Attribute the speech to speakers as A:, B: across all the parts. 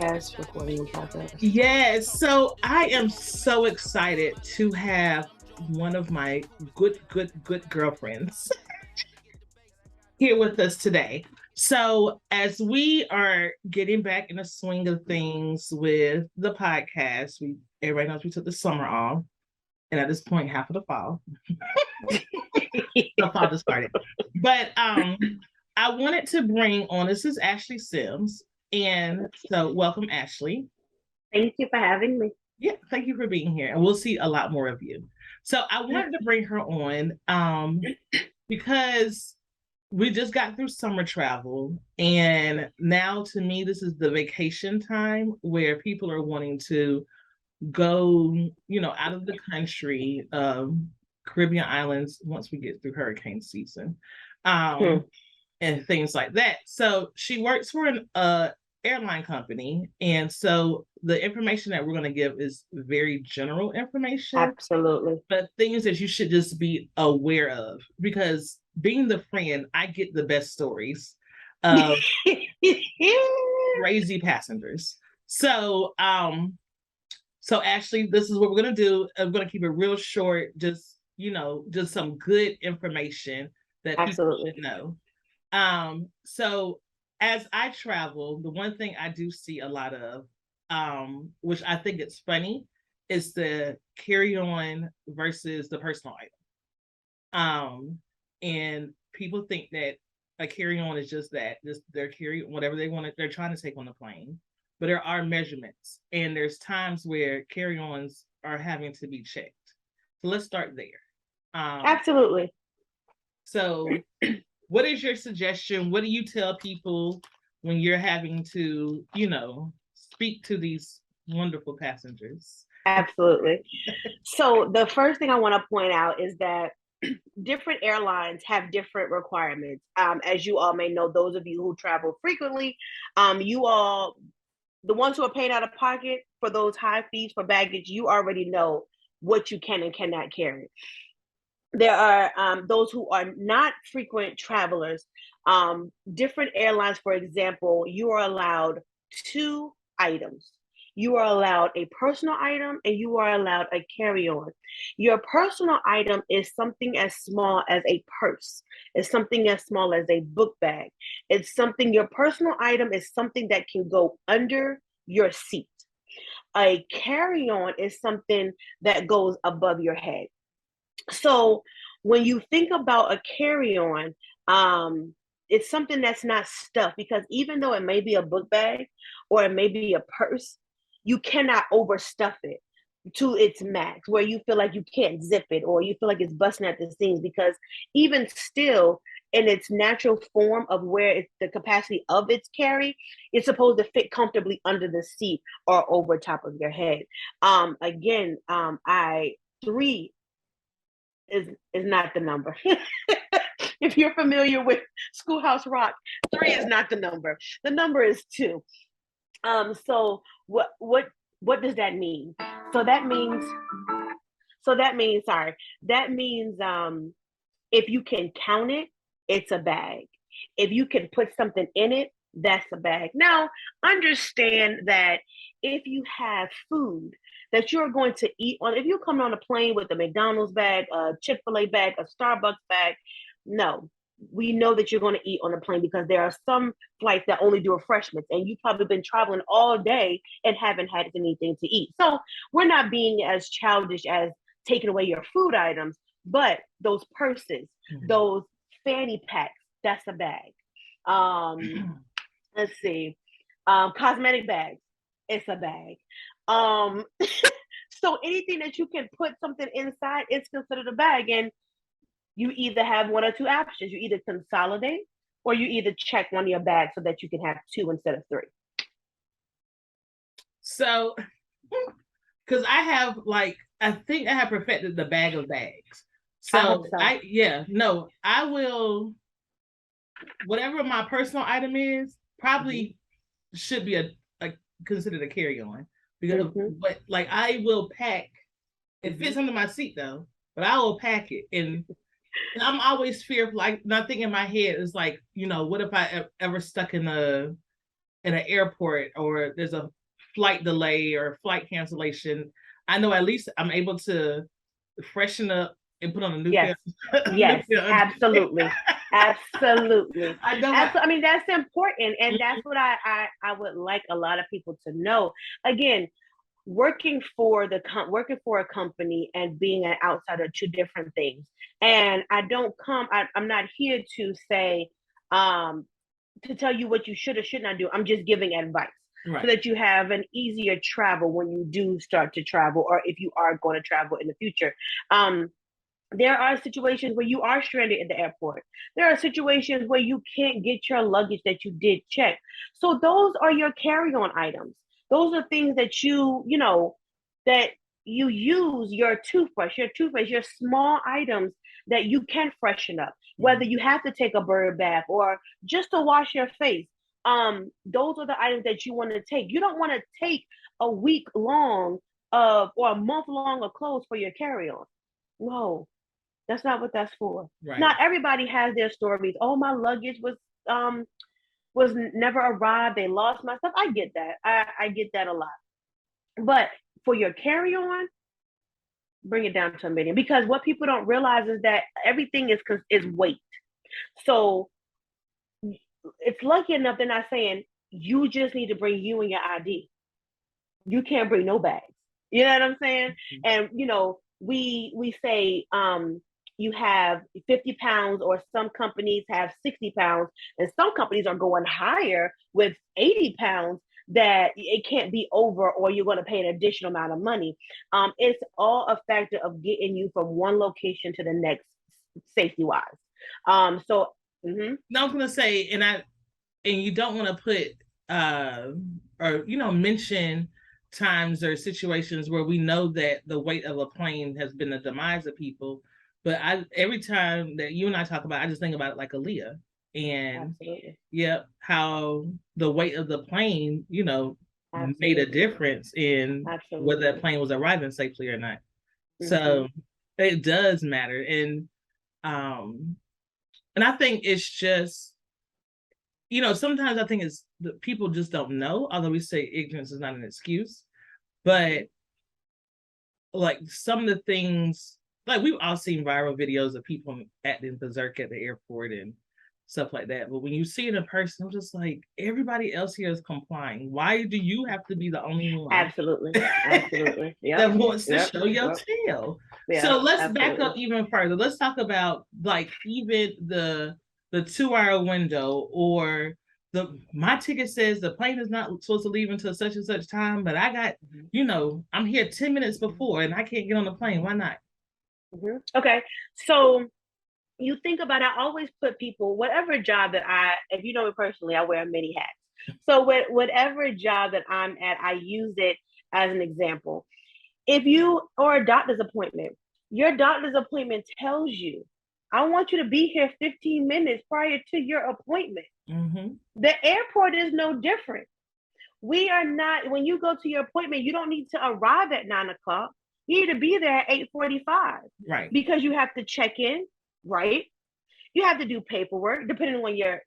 A: Yes, recording the podcast.
B: Yes, so I am so excited to have one of my good girlfriends here with us today. So, as we are getting back in the swing of things with the podcast, everybody knows we took the summer off, and at this point, half of the fall. The fall just started. But I wanted to bring on, this is Ashley Sims. And so welcome, Ashley.
A: Thank you for having me.
B: Yeah, thank you for being here. And we'll see a lot more of you. So I wanted to bring her on because we just got through summer travel. And now to me, this is the vacation time where people are wanting to go, out of the country, Caribbean islands once we get through hurricane season, and things like that. So she works for an airline company, and so the information that we're going to give is very general information.
A: Absolutely.
B: But things that you should just be aware of, because being the friend, I get the best stories of crazy passengers. So Ashley, this is what we're gonna do. I'm gonna keep it real short. Just some good information that
A: Absolutely.
B: people should know. So as I travel, the one thing I do see a lot of, which I think it's funny, is the carry-on versus the personal item. And people think that a carry-on is just they're carrying whatever they're trying to take on the plane. But there are measurements, and there's times where carry-ons are having to be checked. So let's start there.
A: Absolutely.
B: So what is your suggestion? What do you tell people when you're having to, speak to these wonderful passengers?
A: Absolutely. So the first thing I want to point out is that different airlines have different requirements. As you all may know, those of you who travel frequently, the ones who are paying out of pocket for those high fees for baggage, you already know what you can and cannot carry. There are those who are not frequent travelers. Different airlines, for example, you are allowed 2 items. You are allowed a personal item and you are allowed a carry-on. Your personal item is something as small as a purse. It's something as small as a book bag. Your personal item is something that can go under your seat. A carry-on is something that goes above your head. So when you think about a carry-on, it's something that's not stuffed, because even though it may be a book bag or it may be a purse, you cannot overstuff it to its max where you feel like you can't zip it or you feel like it's busting at the seams, because even still in its natural form of where it's the capacity of its carry, it's supposed to fit comfortably under the seat or over top of your head. Again, three is not the number. If you're familiar with Schoolhouse Rock, 3 is not the number. The number is 2. So what does that mean? That means if you can count it, it's a bag. If you can put something in it, that's a bag. Now, understand that if you have food that you're going to eat on, if you come on a plane with a McDonald's bag, a Chick-fil-A bag, a Starbucks bag, no, we know that you're going to eat on the plane, because there are some flights that only do refreshments, and you've probably been traveling all day and haven't had anything to eat. So we're not being as childish as taking away your food items, but those purses, those fanny packs, that's a bag. Let's see, cosmetic bags, it's a bag. So anything that you can put something inside, it's considered a bag. And you either have one or two options. You either consolidate or you either check one of your bags so that you can have 2 instead of 3.
B: So, because I think I have perfected the bag of bags. So I will, whatever my personal item is, probably should be a considered a carry-on, because I will pack. It fits under my seat though, but I will pack it, and And I'm always fearful. Like nothing in my head is like, what if I ever stuck in an airport or there's a flight delay or flight cancellation? I know at least I'm able to freshen up and put on a new
A: Yes.
B: pair. A new
A: Yes,
B: pair of underwear.
A: absolutely. Absolutely.
B: I know.
A: I mean, that's important. And that's what I would like a lot of people to know. Again, working for a company and being an outsider are two different things. And I'm not here to say, to tell you what you should or should not do. I'm just giving advice.
B: Right.
A: So that you have an easier travel when you do start to travel, or if you are going to travel in the future. There are situations where you are stranded at the airport. There are situations where you can't get your luggage that you did check. So those are your carry-on items. Those are things that that you use your toothbrush, your small items that you can freshen up, whether you have to take a bird bath or just to wash your face. Those are the items that you want to take. You don't want to take a week long of or a month long of clothes for your carry-on. No, that's not what that's for.
B: Right.
A: Not everybody has their stories. Oh, my luggage was never arrived. They lost my stuff. I get that. I get that a lot. But for your carry on, bring it down to a million. Because what people don't realize is that everything is weight. So it's lucky enough they're not saying you just need to bring you and your ID. You can't bring no bags. You know what I'm saying? Mm-hmm. And we say you have 50 pounds, or some companies have 60 pounds, and some companies are going higher with 80 pounds that it can't be over, or you're going to pay an additional amount of money. It's all a factor of getting you from one location to the next, safety wise. So
B: mm-hmm. No, I was going to say, and you don't want to put or mention times or situations where we know that the weight of a plane has been the demise of people. But every time that you and I talk about, I just think about it like Aaliyah, and how the weight of the plane, made a difference in whether that plane was arriving safely or not. Mm-hmm. So it does matter, and I think it's just, sometimes I think it's that people just don't know. Although we say ignorance is not an excuse, but like some of the things. Like we've all seen viral videos of people acting berserk at the airport and stuff like that. But when you see it in person, I'm just like, everybody else here is complying. Why do you have to be the only one?
A: Absolutely. Absolutely.
B: Yep. That wants to show your tail. Yeah, so let's back up even further. Let's talk about like even the 2-hour window, or my ticket says the plane is not supposed to leave until such and such time, but I got, I'm here 10 minutes before and I can't get on the plane. Why not?
A: Mm-hmm. Okay, so you think about, I always put people, whatever job that if you know me personally, I wear many hats. So whatever job that I'm at, I use it as an example. Or a doctor's appointment, your doctor's appointment tells you, I want you to be here 15 minutes prior to your appointment. Mm-hmm. The airport is no different. We are not, when you go to your appointment, you don't need to arrive at 9:00. You need to be there at 8:45.
B: Right.
A: Because you have to check in, right? You have to do paperwork, depending on your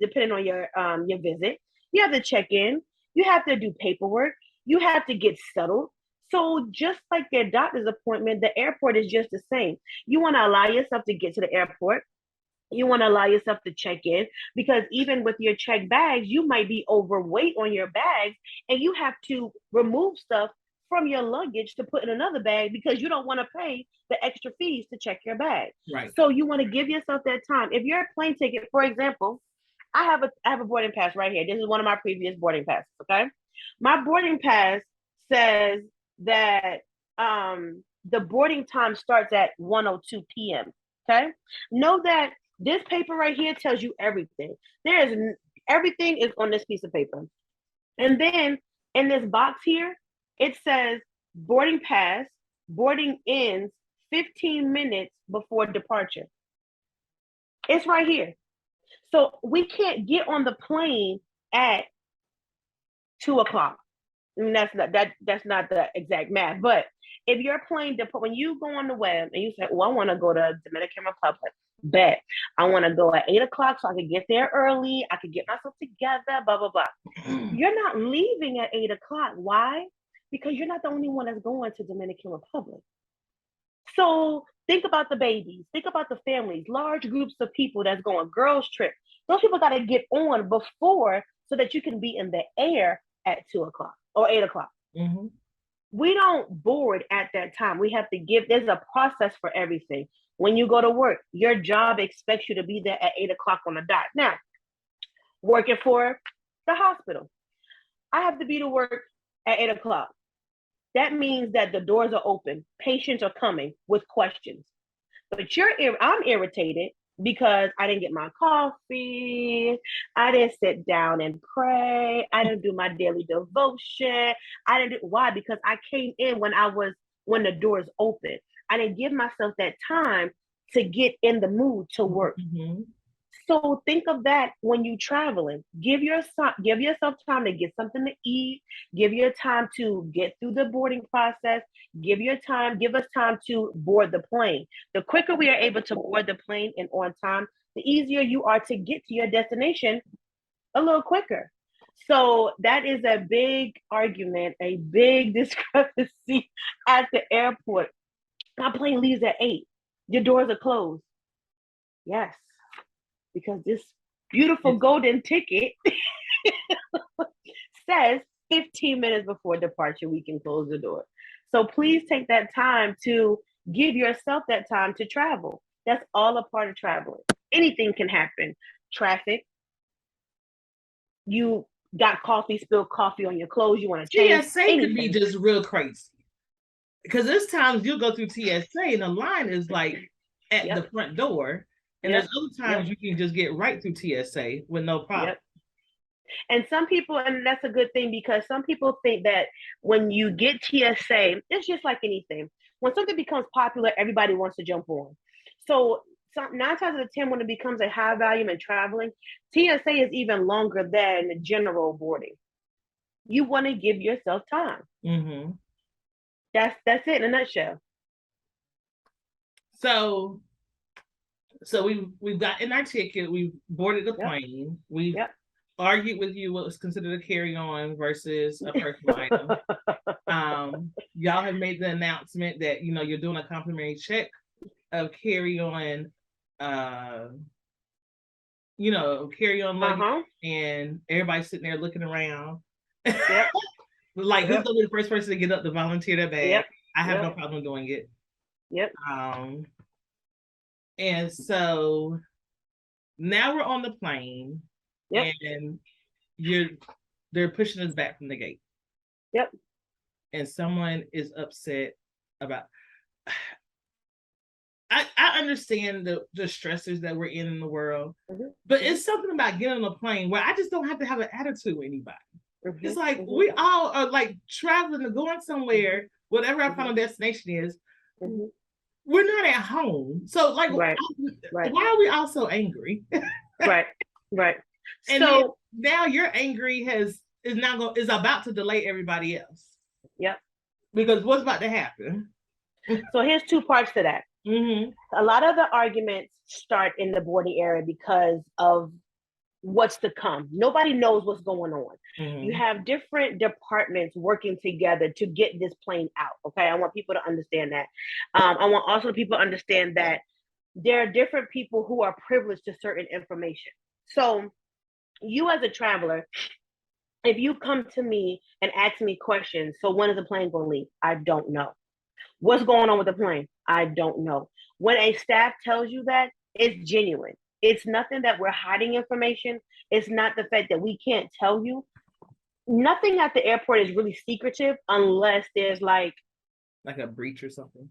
A: visit. You have to check in. You have to do paperwork. You have to get settled. So just like their doctor's appointment, the airport is just the same. You want to allow yourself to get to the airport. You want to allow yourself to check in, because even with your checked bags, you might be overweight on your bags, and you have to remove stuff from your luggage to put in another bag because you don't want to pay the extra fees to check your bag.
B: Right.
A: So you want to give yourself that time. If your plane ticket, for example, I have a boarding pass right here. This is one of my previous boarding passes. Okay. My boarding pass says that the boarding time starts at 1:02 p.m. Okay. Know that this paper right here tells you everything. Everything is on this piece of paper. And then in this box here, it says boarding pass, boarding ends 15 minutes before departure. It's right here. So we can't get on the plane at 2:00. I mean, that's not the exact math, but if your plane, when you go on the web and you say, well, I want to go to Dominican Republic, Bet. I want to go at 8 o'clock so I can get there early. I can get myself together, blah, blah, blah. You're not leaving at 8 o'clock. Why? Because you're not the only one that's going to Dominican Republic. So think about the babies, think about the families, large groups of people that's going girls trip. Those people got to get on before so that you can be in the air at 2 o'clock or 8 o'clock.
B: Mm-hmm.
A: We don't board at that time. We have to give, there's a process for everything. When you go to work, your job expects you to be there at 8 o'clock on the dot. Now, working for the hospital, I have to be to work at 8 o'clock. That means that the doors are open. Patients are coming with questions. But I'm irritated because I didn't get my coffee. I didn't sit down and pray. I didn't do my daily devotion. Why? Because I came in when the doors open. I didn't give myself that time to get in the mood to work.
B: Mm-hmm.
A: So think of that when you're traveling. Give yourself time to get something to eat. Give your time to get through the boarding process. Give us time to board the plane. The quicker we are able to board the plane and on time, the easier you are to get to your destination a little quicker. So that is a big argument, a big discrepancy at the airport. My plane leaves at 8. Your doors are closed. Yes, because this beautiful golden ticket says 15 minutes before departure, we can close the door. So please take that time to give yourself that time to travel. That's all a part of traveling. Anything can happen. Traffic. You got spilled coffee on your clothes. You want to change.
B: TSA could be just real crazy. Because there's times you'll go through TSA and the line is like at the front door. And there's other times you can just get right through TSA with no problem.
A: And some people, and that's a good thing, because some people think that when you get TSA, it's just like anything. When something becomes popular, everybody wants to jump on. So 9 times out of 10, when it becomes a high volume in traveling, TSA is even longer than general boarding. You want to give yourself time.
B: Mm-hmm.
A: That's it in a nutshell.
B: So we've gotten our ticket, we've boarded the plane, we've argued with you what was considered a carry-on versus a personal item. Y'all have made the announcement that you're doing a complimentary check of carry-on luggage, and everybody's sitting there looking around. Like, who's gonna be the first person to get up to volunteer their bag? I have no problem doing it. And so now we're on the plane, and they're pushing us back from the gate. And someone is upset about. I understand the stressors that we're in the world, but it's something about getting on a plane where I just don't have to have an attitude with anybody. It's like we all are like traveling or going somewhere, whatever our final destination is. We're not at home, so like, why are we all so angry? Right. And so now your angry is about to delay everybody else. Because what's about to happen?
A: So here's 2 parts to that. A lot of the arguments start in the boarding area because of what's to come. Nobody knows what's going on. You have different departments working together to get this plane out. Okay, I want people to understand that. I want also people to understand that there are different people who are privileged to certain information. So you as a traveler, if you come to me and ask me questions, so when is the plane going to leave? I don't know. What's going on with the plane? I don't know. When a staff tells you that, it's genuine. It's nothing that we're hiding information. It's not the fact that we can't tell you. Nothing at the airport is really secretive unless there's like
B: a breach or something.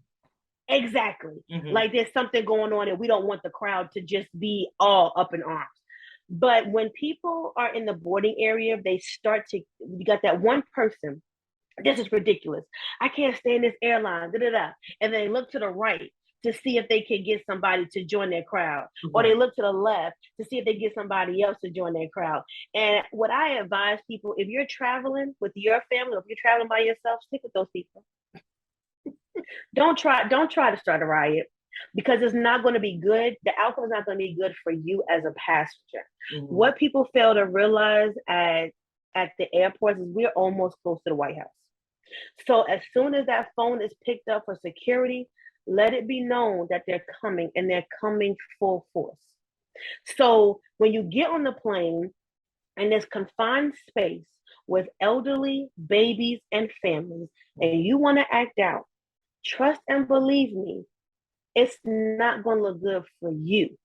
A: Exactly. Like there's something going on and we don't want the crowd to just be all up in arms. But when people are in the boarding area, you got that one person, this is ridiculous. I can't stand this airline, and they look to the right to see if they can get somebody to join their crowd, or they look to the left to see if they get somebody else to join their crowd. And what I advise people, if you're traveling with your family, or if you're traveling by yourself, stick with those people. Don't try to start a riot. because it's not going to be good. The outcome is not going to be good for you as a passenger.
B: Mhm.
A: What people fail to realize at the airports is we're almost close to the White House. So as soon as that phone is picked up for security, let it be known that they're coming, and they're coming full force. So when you get on the plane in this confined space with elderly, babies, and families, and you want to act out, trust and believe me, it's not going to look good for you.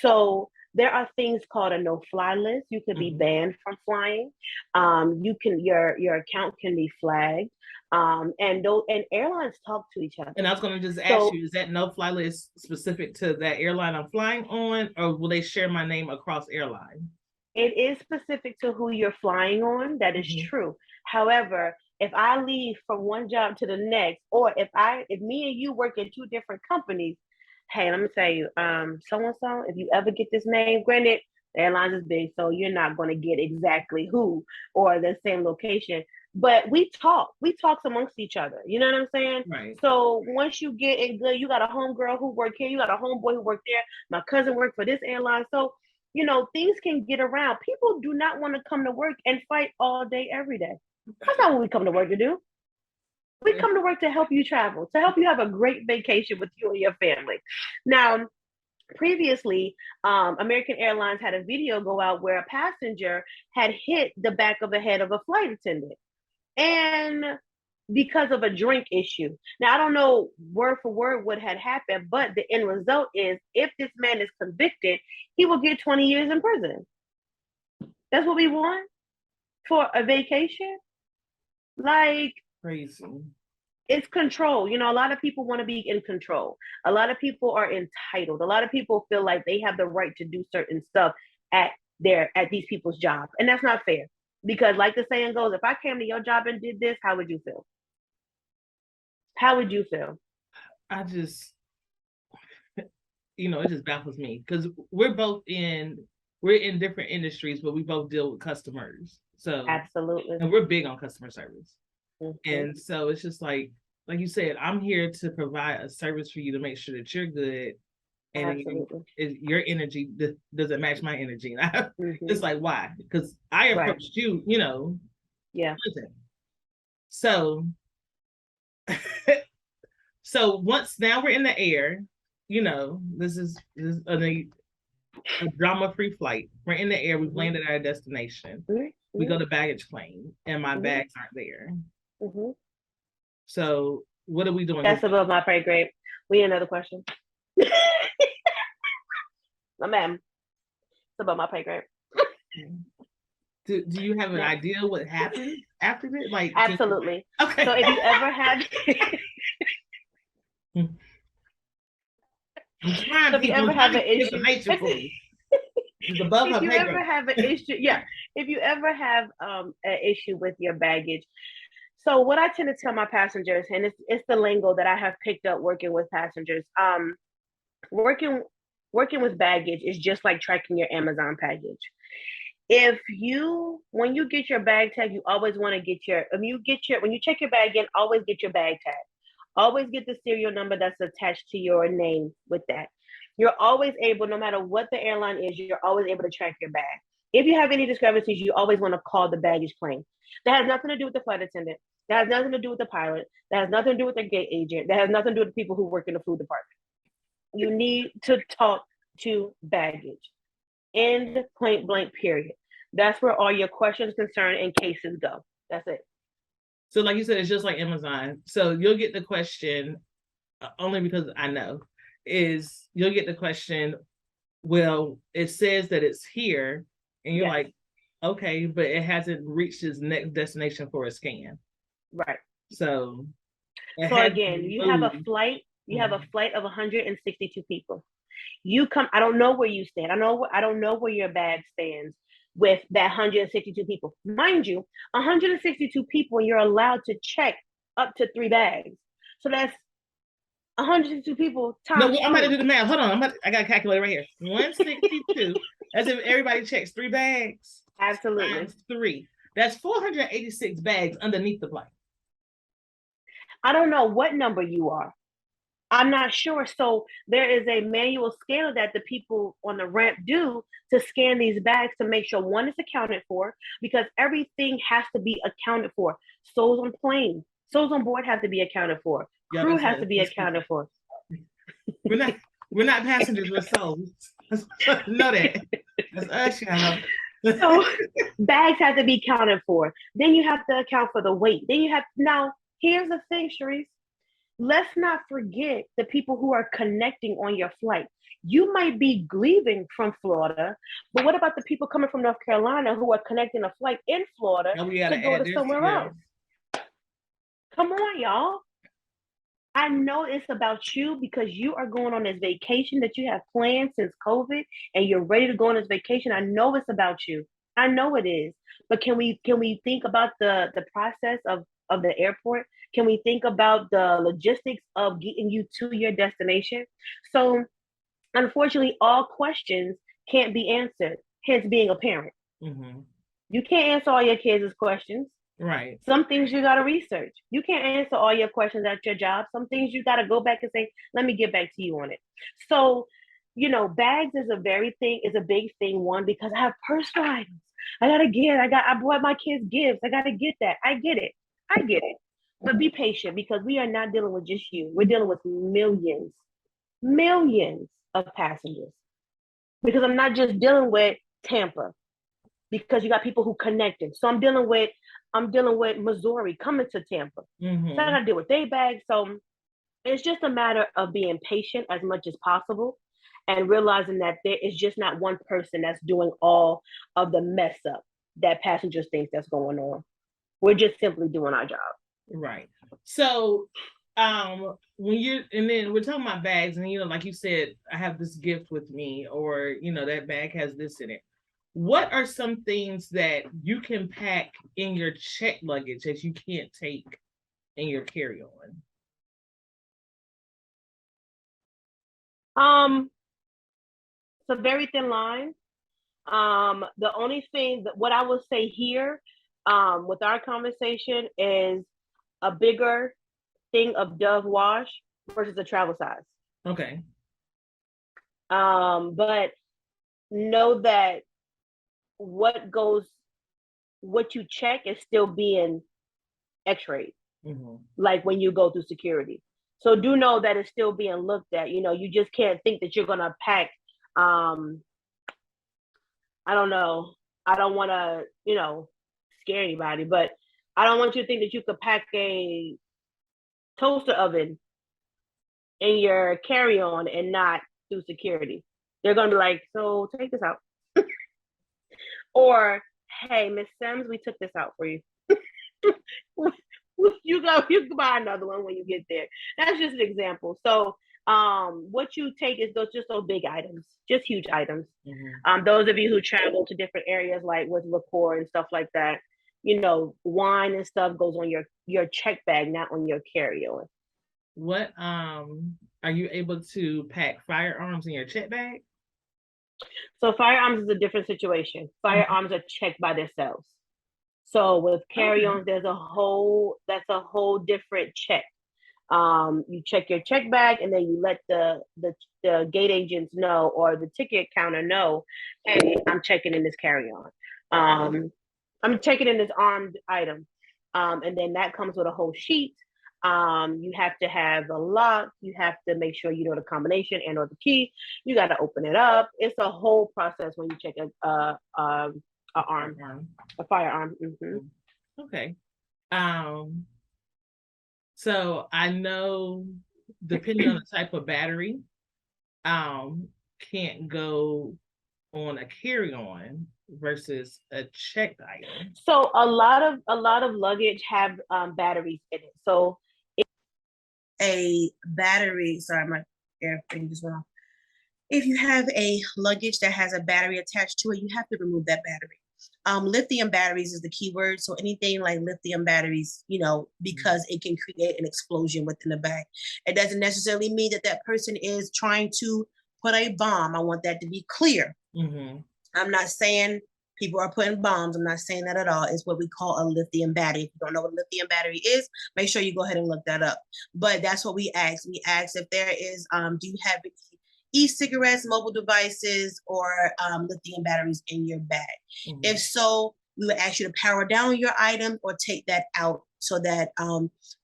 A: So there are things called a no-fly list. You could be
B: Mhm.
A: banned from flying. You can your account can be flagged. And airlines talk to each other.
B: And I was going to just ask
A: So
B: you, is that no-fly list specific to that airline I'm flying on, or will they share my name across airline?
A: it is specific to who you're flying on. That is
B: Mhm.
A: true. However, if I leave from one job to the next, or if me and you work in two different companies, hey, let me tell you, so and so, if you ever get this name, granted, the airlines is big, so you're not going to get exactly who or the same location. But we talk amongst each other. You know what I'm saying?
B: Right.
A: So once you get in good, you got a homegirl who worked here, you got a homeboy who worked there. My cousin worked for this airline, so things can get around. People do not want to come to work and fight all day, every day. That's not what we come to work to do. We come to work to help you travel, to help you have a great vacation with you and your family. Now, previously, American Airlines had a video go out where a passenger had hit the back of the head of a flight attendant. And because of a drink issue. Now, I don't know word for word what had happened, but the end result is if this man is convicted, he will get 20 years in prison. That's what we want for a vacation. Like,
B: Crazy.
A: it's control. A lot of people want to be in control. A lot of people are entitled. A lot of people feel like they have the right to do certain stuff at these people's job. And that's not fair. Because like the saying goes, if I came to your job and did this, how would you feel? How would you feel?
B: I just, it just baffles me because we're in different industries, but we both deal with customers. So
A: Absolutely.
B: and we're big on customer service.
A: Mm-hmm.
B: And so it's just like you said, I'm here to provide a service for you to make sure that you're good, and your energy doesn't match my energy. It's like, why? Because I approached you,
A: Yeah.
B: listen. So so once now we're in the air, this is a drama-free flight. We're in the air, we've landed at our destination. We go to baggage claim, and my bags aren't there. So what are we doing?
A: That's above my pay grade. We need another question. No, ma'am. It's above my pay grade.
B: Do you have an idea what happened after this? Like,
A: absolutely.
B: Okay.
A: So if you ever had
B: I'm trying
A: so if you ever have an issue,
B: if you
A: ever have an issue, if you ever have an issue with your baggage, so what I tend to tell my passengers, and it's the lingo that I have picked up working with passengers, working with baggage is just like tracking your Amazon package. When you get your bag tag, you always want to get when you check your bag in, always get your bag tag. Always get the serial number that's attached to your name with that. You're always able, no matter what the airline is, you're always able to track your bag. If you have any discrepancies, you always want to call the baggage claim. That has nothing to do with the flight attendant. That has nothing to do with the pilot. That has nothing to do with the gate agent. That has nothing to do with the people who work in the food department. You need to talk to baggage. End point blank period. That's where all your questions, concern, and cases go. That's it.
B: So like you said, it's just like Amazon. So you'll get the question, only because I know, is you'll get the question, well, it says that it's here, and you're like, okay, but it hasn't reached its next destination for a scan.
A: Right.
B: So
A: again, you have a flight, have a flight of 162 people. You come, I don't know where you stand. I don't know where your bag stands with that 162 people. Mind you, 162 people, you're allowed to check up to 3 bags. So that's 162 people times.
B: No, I'm about to do the math. Hold on, I got a calculator right here. 162. As if everybody checks 3 bags.
A: Absolutely.
B: Times 3. That's 486 bags underneath the plane.
A: I don't know what number you are. I'm not sure. So there is a manual scale that the people on the ramp do to scan these bags to make sure one is accounted for, because everything has to be accounted for. Souls on plane, souls on board have to be accounted for.
B: Yeah,
A: Crew
B: that's
A: has
B: right.
A: to be accounted for.
B: We're not passengers, we're souls. Know that. That's us, y'all.
A: So bags have to be counted for. Then you have to account for the weight. Then you have now. Here's the thing, Sharice. Let's not forget the people who are connecting on your flight. You might be leaving from Florida, but what about the people coming from North Carolina who are connecting a flight in Florida
B: And we
A: to
B: gotta
A: go
B: add
A: to
B: this,
A: somewhere
B: yeah.
A: else? Come on, y'all. I know it's about you because you are going on this vacation that you have planned since COVID and you're ready to go on this vacation. I know it's about you. I know it is. But can we think about the process of the airport? Can we think about the logistics of getting you to your destination? So unfortunately, all questions can't be answered, hence being a parent.
B: Mm-hmm.
A: You can't answer all your kids' questions.
B: Right.
A: Some things you got to research. You can't answer all your questions at your job. Some things you got to go back and say, let me get back to you on it. So, bags is a big thing. One, because I have personal items. I bought my kids gifts. I got to get that. I get it. I get it. But be patient because we are not dealing with just you. We're dealing with millions of passengers. Because I'm not just dealing with Tampa because you got people who connected. So I'm dealing with Missouri coming to Tampa.
B: Mm-hmm.
A: So I gotta deal with their bags. So it's just a matter of being patient as much as possible and realizing that there is just not one person that's doing all of the mess up that passengers think that's going on. We're just simply doing our job.
B: Right. So and then we're talking about bags, and like you said, I have this gift with me, or that bag has this in it. What are some things that you can pack in your check luggage that you can't take in your carry-on?
A: It's a very thin line. The only thing that what I will say here, with our conversation is a bigger thing of Dove wash versus a travel size.
B: Okay.
A: But know that what you check is still being x-rayed, like when you go through security. So do know that it's still being looked at. You just can't think that you're gonna pack I don't know. I don't want to, scare anybody, but I don't want you to think that you could pack a toaster oven in your carry-on and not do security. They're gonna be like, so take this out. Or, hey, Miss Sims, we took this out for you. You can buy another one when you get there. That's just an example. So what you take is those big items, just huge items. Those of you who travel to different areas, like with liqueur and stuff like that, wine and stuff goes on your check bag, not on your carry-on.
B: What are you able to pack firearms in your check bag?
A: So firearms is a different situation. Firearms are checked by themselves. So with carry-ons, that's a whole different check. You check your check bag, and then you let the gate agents know, or the ticket counter know, hey, I'm checking in this carry-on. I'm checking in this armed item. And then that comes with a whole sheet. You have to have a lock. You have to make sure you know the combination and or the key. You got to open it up. It's a whole process when you check a firearm. Mm-hmm.
B: Okay. So I know, depending on the type of battery, can't go on a carry-on versus a checked item.
A: So a lot of luggage have batteries in it. So a battery, sorry, my airplane just went off. If you have a luggage that has a battery attached to it, you have to remove that battery. Lithium batteries is the key word. So anything like lithium batteries, because it can create an explosion within the bag. It doesn't necessarily mean that person is trying to put a bomb. I want that to be clear. I'm not saying
C: People are putting bombs. I'm not saying that at all. It's what we call a lithium battery. If you don't know what a lithium battery is, make sure you go ahead and look that up. But that's what we ask. We ask if there is, do you have any e-cigarettes, mobile devices, or lithium batteries in your bag? If so, we would ask you to power down your item or take that out, so that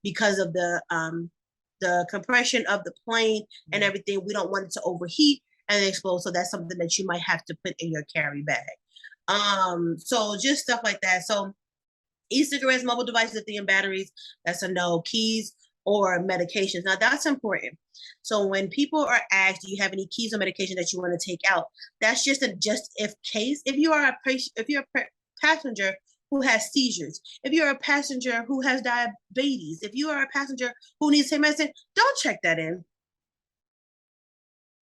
C: because of the compression of the plane and everything, we don't want it to overheat and explode. So that's something that you might have to put in your carry bag. So just stuff like that. So e-cigarettes, mobile devices, lithium batteries, that's a no. Keys or medications. Now that's important. So when people are asked, do you have any keys or medication that you want to take out? That's just a just if case. If you are a patient, if you're a passenger who has seizures, if you're a passenger who has diabetes, if you are a passenger who needs to take medicine, don't check that in.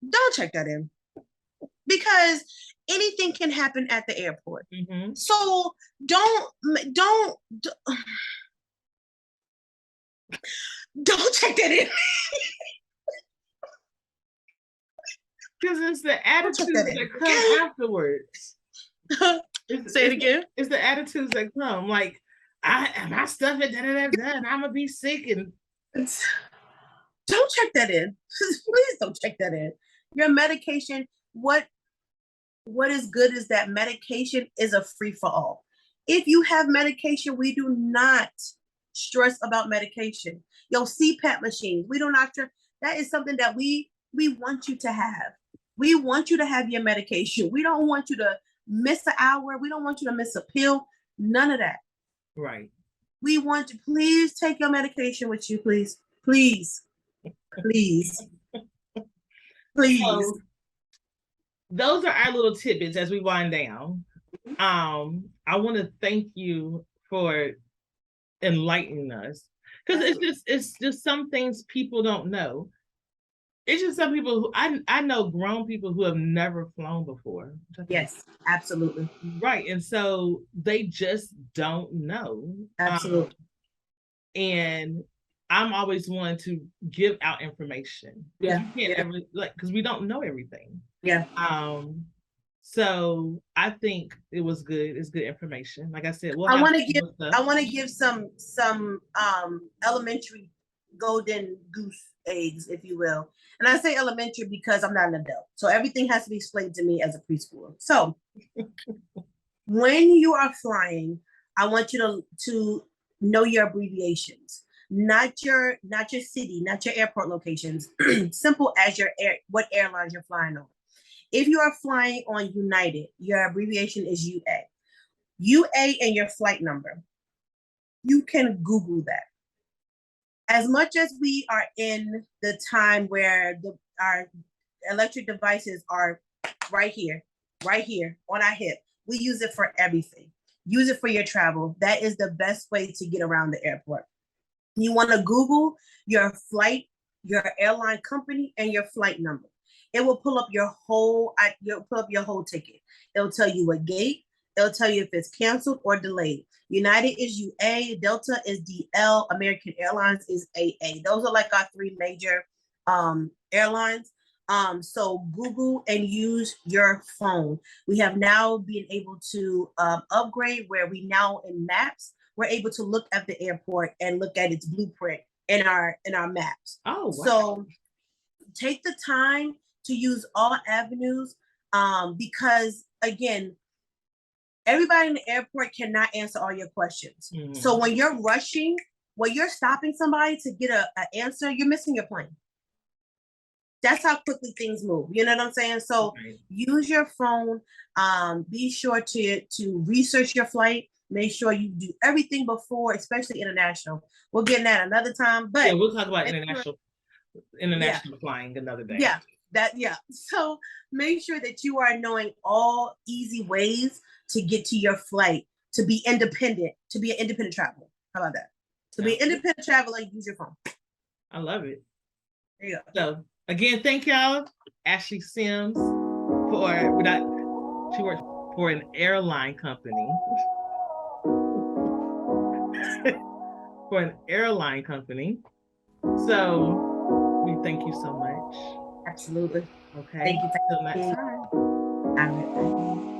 C: Don't check that in. Because anything can happen at the airport. So don't check that in.
B: Because it's the attitudes that come afterwards.
C: Say it again.
B: It's the attitudes that come. Like, my stuff is and I'm gonna be sick, and
C: don't check that in. Please don't check that in. Your medication, what is good is that medication is a free for all. If you have medication, we do not stress about medication. Your CPAP machines, we do not stress. That is something that we want you to have. We want you to have your medication. We don't want you to miss an hour. We don't want you to miss a pill. None of that.
B: Right.
C: We want to please take your medication with you, please. Please. Please. Please.
B: So, those are our little tidbits as we wind down. I want to thank you for enlightening us, because it's just some things people don't know. It's just some people who I know grown people who have never flown before.
C: Yes, absolutely.
B: Right. And so they just don't know.
C: Absolutely.
B: And I'm always one to give out information.
C: Yeah.
B: You can't ever, because we don't know everything.
C: Yeah.
B: So I think it was good. It's good information. Like I said,
C: I want to give some elementary golden goose eggs, if you will. And I say elementary because I'm not an adult. So everything has to be explained to me as a preschooler. So when you are flying, I want you to know your abbreviations, not your city, not your airport locations. Simple as what airlines you're flying on. If you are flying on United, your abbreviation is UA. UA and your flight number. You can Google that. As much as we are in the time where our electric devices are right here on our hip, we use it for everything. Use it for your travel. That is the best way to get around the airport. You want to Google your flight, your airline company, and your flight number. It will pull up your whole ticket. It'll tell you what gate. It'll tell you if it's canceled or delayed. United is UA, Delta is DL, American Airlines is AA. Those are like our three major airlines. So Google and use your phone. We have now been able to upgrade where we now in maps, we're able to look at the airport and look at its blueprint in our maps.
B: Oh, wow.
C: So take the time to use all avenues because again, everybody in the airport cannot answer all your questions. So when you're rushing, when you're stopping somebody to get an answer, you're missing your plane. That's how quickly things move. You know what I'm saying? So use your phone. Be sure to research your flight. Make sure you do everything before, especially international. We'll get in that another time. But
B: yeah, we'll talk about international flying another day.
C: Yeah. So make sure that you are knowing all easy ways to get to your flight, to be independent, to be an independent traveler. How about that? To be an independent traveler, use your phone.
B: I love it.
C: There you go.
B: So again, thank y'all, Ashley Sims, she works for an airline company. For an airline company. So we thank you so much.
C: Absolutely.
B: Okay.
C: Thank you.
B: Until next time.